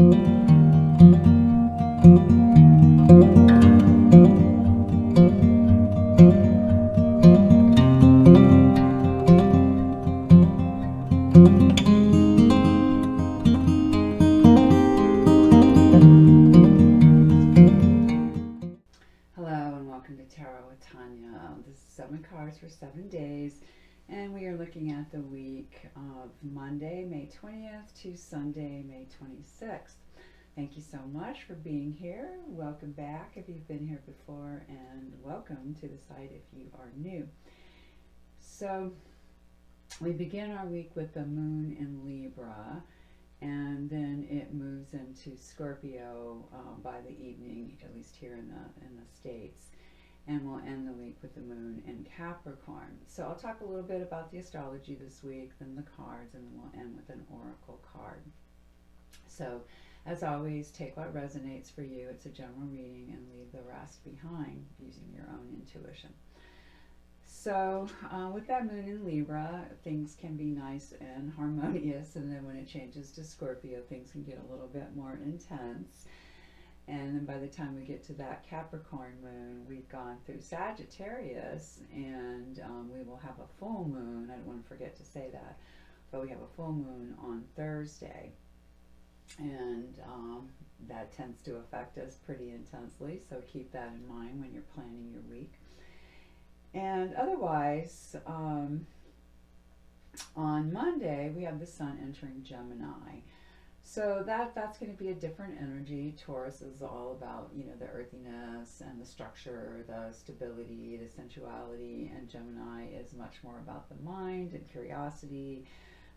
Hello and welcome to Tarot with Tanya. This is 7 cards for 7 days, and we are looking at the week of Monday, May 20th to Sunday, May 26th. Thank you so much for being here. Welcome back if you've been here before, and welcome to the site if you are new. So, we begin our week with the moon in Libra, and then it moves into Scorpio by the evening, at least here in the States. And we'll end the week with the moon in Capricorn. So I'll talk a little bit about the astrology this week, then the cards, and then we'll end with an oracle card. So, as always, take what resonates for you. It's a general reading, and leave the rest behind using your own intuition. So with that moon in Libra, things can be nice and harmonious, and then when it changes to Scorpio, things can get a little bit more intense. And then by the time we get to that Capricorn moon, we've gone through Sagittarius, and we will have a full moon. I don't want to forget to say that, but we have a full moon on Thursday, and that tends to affect us pretty intensely, so keep that in mind when you're planning your week. And otherwise, on Monday, we have the sun entering Gemini. So that's going to be a different energy. Taurus is all about, the earthiness and the structure, the stability, the sensuality. And Gemini is much more about the mind and curiosity,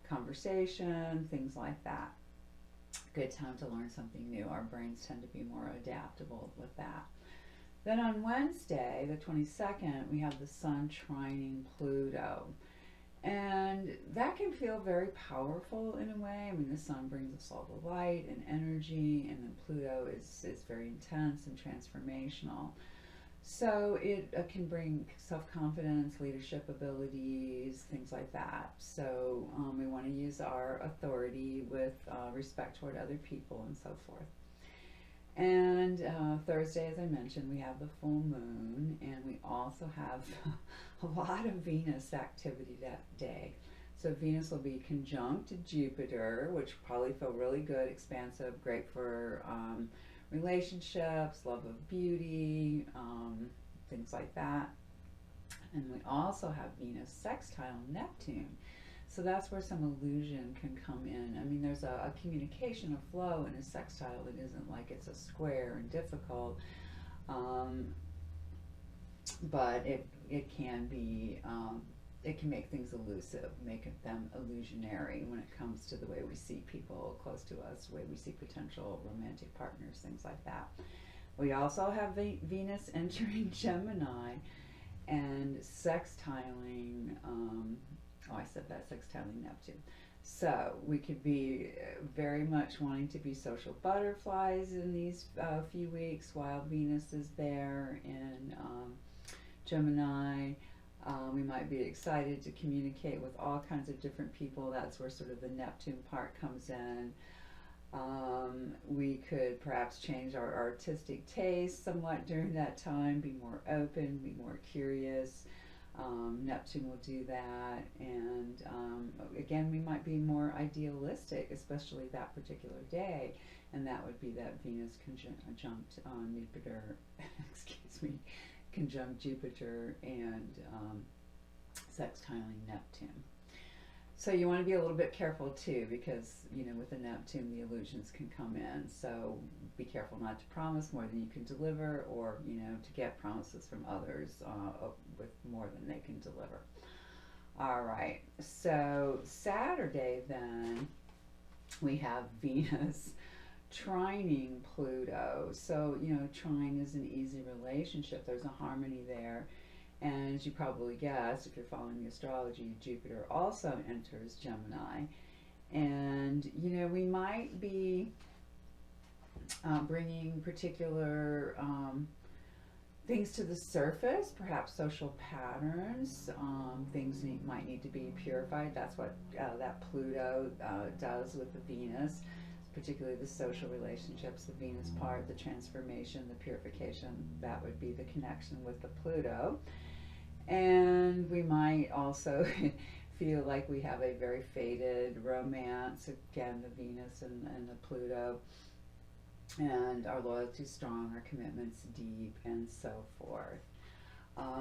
conversation, things like that. Good time to learn something new. Our brains tend to be more adaptable with that. Then on Wednesday, the 22nd, we have the sun trining Pluto. And that can feel very powerful in a way. I mean, the sun brings us all the light and energy, and then Pluto is very intense and transformational. So it can bring self-confidence, leadership abilities, things like that. So we want to use our authority with respect toward other people and so forth. And Thursday, as I mentioned, we have the full moon, and we also have a lot of Venus activity that day. So Venus will be conjunct Jupiter, which probably feel really good, expansive, great for relationships, love of beauty, things like that. And we also have Venus sextile Neptune. So that's where some illusion can come in. I mean, there's a communication, a flow in a sextile that isn't like it's a square and difficult, but it can be, it can make things elusive, make them illusionary when it comes to the way we see people close to us, the way we see potential romantic partners, things like that. We also have Venus entering Gemini and sextiling, I said that, sextiling Neptune. So we could be very much wanting to be social butterflies in these few weeks while Venus is there in Gemini. We might be excited to communicate with all kinds of different people. That's where sort of the Neptune part comes in. We could perhaps change our artistic taste somewhat during that time, be more open, be more curious. Neptune will do that, and again, we might be more idealistic, especially that particular day, and that would be that Venus conjunct Jupiter, excuse me, conjunct Jupiter and sextiling Neptune. So you want to be a little bit careful too, because with the Neptune, the illusions can come in. So be careful not to promise more than you can deliver, or to get promises from others with more than they can deliver. All right. So Saturday, then we have Venus trining Pluto. So trine is an easy relationship. There's a harmony there. And as you probably guessed, if you're following the astrology, Jupiter also enters Gemini. And, we might be bringing particular things to the surface, perhaps social patterns, things might need to be purified. That's what that Pluto does with the Venus. particularly the social relationships, the Venus part, the transformation, the purification. That would be the connection with the Pluto. And we might also feel like we have a very faded romance, again, the Venus and the Pluto, and our loyalty strong, our commitments deep, and so forth.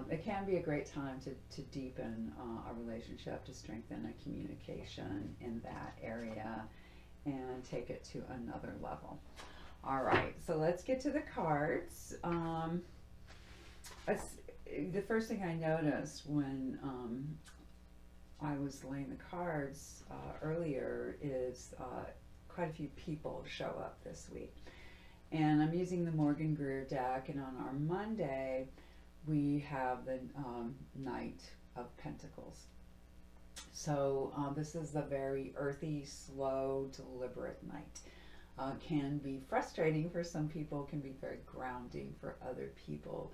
It can be a great time to deepen a relationship, to strengthen a communication in that area and take it to another level. All right, so let's get to the cards. The first thing I noticed when I was laying the cards earlier is quite a few people show up this week. And I'm using the Morgan Greer deck, and on our Monday, we have the Knight of Pentacles. So this is a very earthy, slow, deliberate night. Can be frustrating for some people, can be very grounding for other people.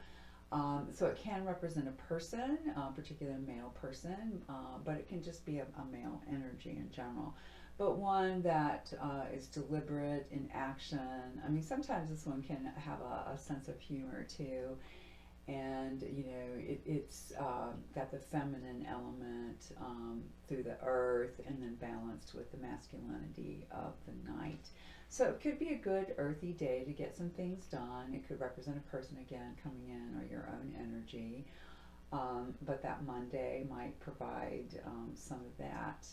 So it can represent a person, particularly a male person, but it can just be a male energy in general. But one that is deliberate in action. I mean, sometimes this one can have a sense of humor too. And, you know, it's got the feminine element through the earth, and then balanced with the masculinity of the night. So it could be a good earthy day to get some things done. It could represent a person again coming in, or your own energy. But that Monday might provide some of that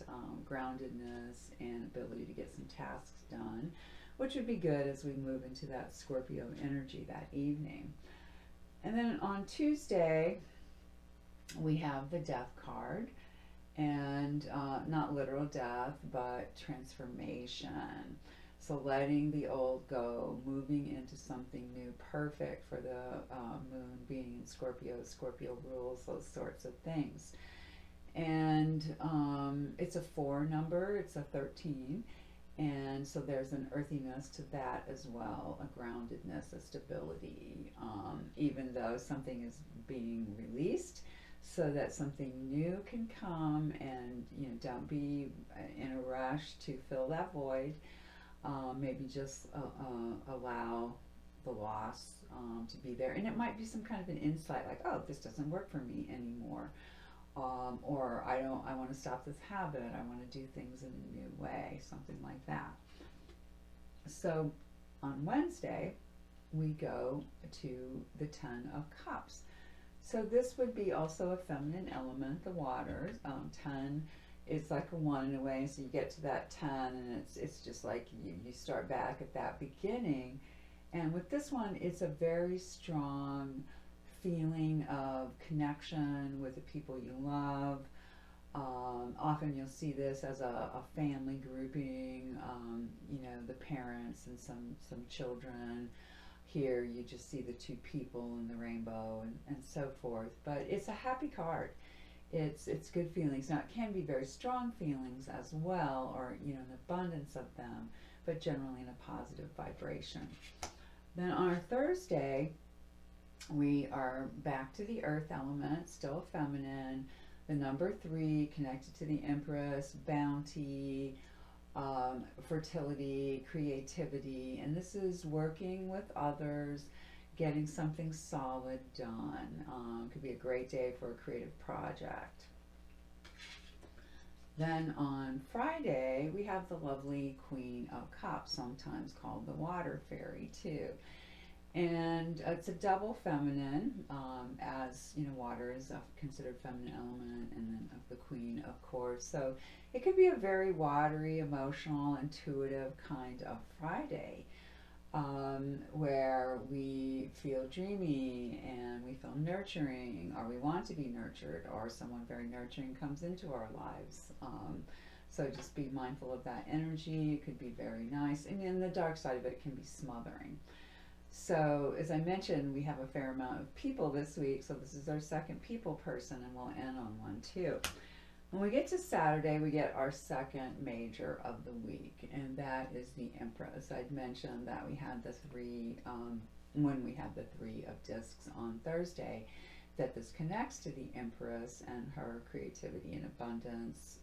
groundedness and ability to get some tasks done, which would be good as we move into that Scorpio energy that evening. And then on Tuesday, we have the Death card, and not literal death, but transformation. So letting the old go, moving into something new, perfect for the moon being in Scorpio. Scorpio rules those sorts of things. And it's a 4 number, it's a 13. And so there's an earthiness to that as well, a groundedness, a stability, even though something is being released, so that something new can come, and, you know, don't be in a rush to fill that void. Maybe just allow the loss to be there. And it might be some kind of an insight, like, oh, this doesn't work for me anymore. Or I want to stop this habit, I want to do things in a new way, something like that. So on Wednesday, we go to the 10 of Cups. So this would be also a feminine element, the water. 10 is like a 1 in a way, so you get to that 10, and it's just like you start back at that beginning. And with this one, it's a very strong feeling of connection with the people you love. Often you'll see this as a family grouping, you know, the parents and some children. Here you just see the 2 people in the rainbow, and so forth. But it's a happy card. It's good feelings. Now, it can be very strong feelings as well, or, you know, an abundance of them, but generally in a positive vibration. Then on our Thursday, we are back to the earth element, still feminine. The number 3 connected to the Empress, bounty, fertility, creativity. And this is working with others, getting something solid done. Could be a great day for a creative project. Then on Friday, we have the lovely Queen of Cups, sometimes called the Water Fairy too. And it's a double feminine, as you know, water is a considered feminine element, and then of the Queen, of course. So it could be a very watery, emotional, intuitive kind of Friday, where we feel dreamy and we feel nurturing, or we want to be nurtured, or someone very nurturing comes into our lives. So just be mindful of that energy. It could be very nice. And then the dark side of it can be smothering. So as I mentioned, we have a fair amount of people this week, so this is our second people person, and we'll end on one too. When we get to Saturday, we get our second major of the week, and that is the Empress. I'd mentioned that we had the 3, when we had the 3 of discs on Thursday, that this connects to the Empress and her creativity and abundance,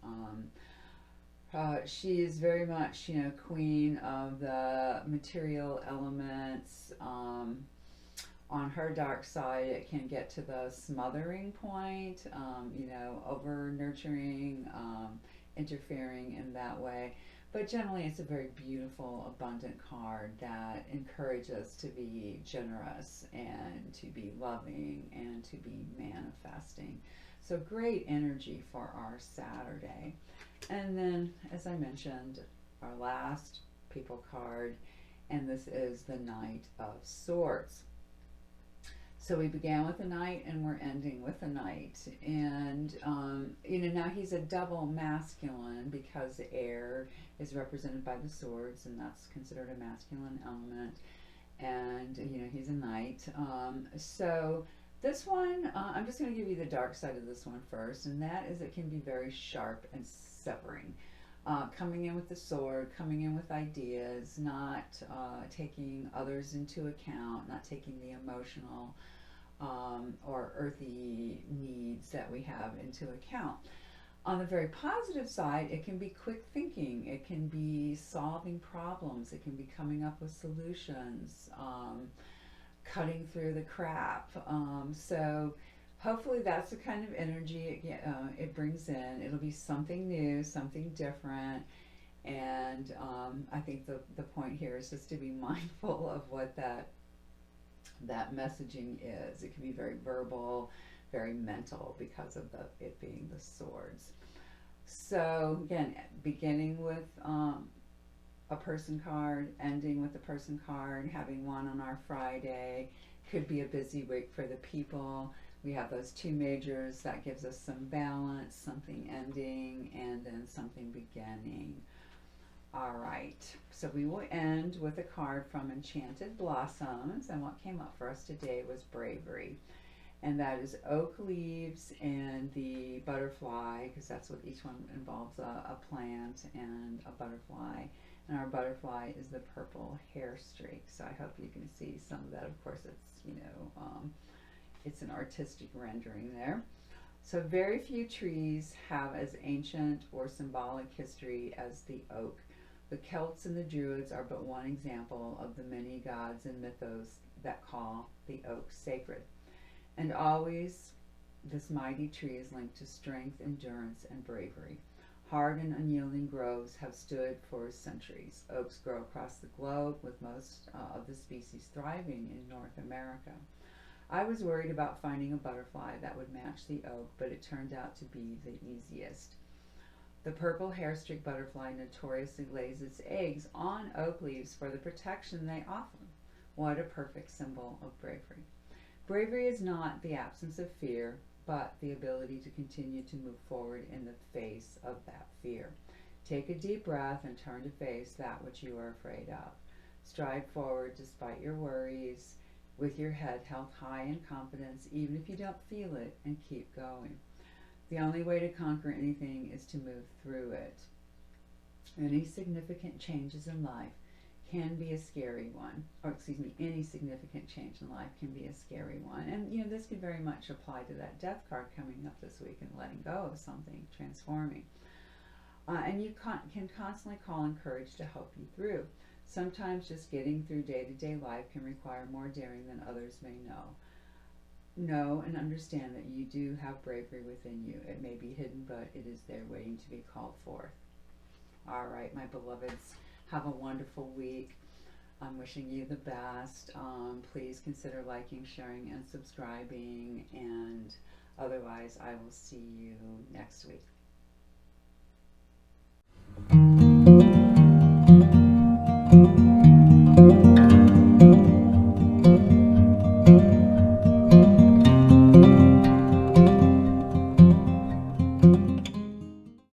She is very much, you know, queen of the material elements. On her dark side, it can get to the smothering point, you know, over nurturing, interfering in that way. But generally, it's a very beautiful, abundant card that encourages us to be generous and to be loving and to be manifesting. So, great energy for our Saturday. And then, as I mentioned, our last people card, and this is the Knight of Swords. So we began with a knight and we're ending with a knight. And, you know, now he's a double masculine because the air is represented by the swords, and that's considered a masculine element. And, you know, he's a knight. So this one, I'm just going to give you the dark side of this one first, and that is it can be very sharp and severing. Coming in with the sword, coming in with ideas, not taking others into account, not taking the emotional or earthy needs that we have into account. On the very positive side, it can be quick thinking, it can be solving problems, it can be coming up with solutions, cutting through the crap. So hopefully that's the kind of energy it brings in. It'll be something new, something different. And I think the point here is just to be mindful of what that messaging is. It can be very verbal, very mental because of it being the swords. So again, beginning with a person card, ending with a person card, having one on our Friday. Could be a busy week for the people. We have those two majors, that gives us some balance, something ending, and then something beginning. All right, so we will end with a card from Enchanted Blossoms, and what came up for us today was bravery. And that is oak leaves and the butterfly, because that's what each one involves, a plant and a butterfly. And our butterfly is the purple hair streak. So I hope you can see some of that. Of course, it's, you know, it's an artistic rendering there. So very few trees have as ancient or symbolic history as the oak. The Celts and the Druids are but one example of the many gods and mythos that call the oak sacred. And always, this mighty tree is linked to strength, endurance, and bravery. Hard and unyielding groves have stood for centuries. Oaks grow across the globe, with most of the species thriving in North America. I was worried about finding a butterfly that would match the oak, but it turned out to be the easiest. The purple hairstreak butterfly notoriously lays its eggs on oak leaves for the protection they offer. What a perfect symbol of bravery. Bravery is not the absence of fear, but the ability to continue to move forward in the face of that fear. Take a deep breath and turn to face that which you are afraid of. Stride forward despite your worries, with your head held high in confidence, even if you don't feel it, and keep going. The only way to conquer anything is to move through it. Any significant changes in life can be a scary one, or excuse me, any significant change in life can be a scary one. And you know, this could very much apply to that death card coming up this week, and letting go of something, transforming. And you can constantly call on courage to help you through. Sometimes just getting through day-to-day life can require more daring than others may know. Know and understand that you do have bravery within you. It may be hidden, but it is there waiting to be called forth. All right, my beloveds, have a wonderful week. I'm wishing you the best. Please consider liking, sharing, and subscribing. And otherwise, I will see you next week.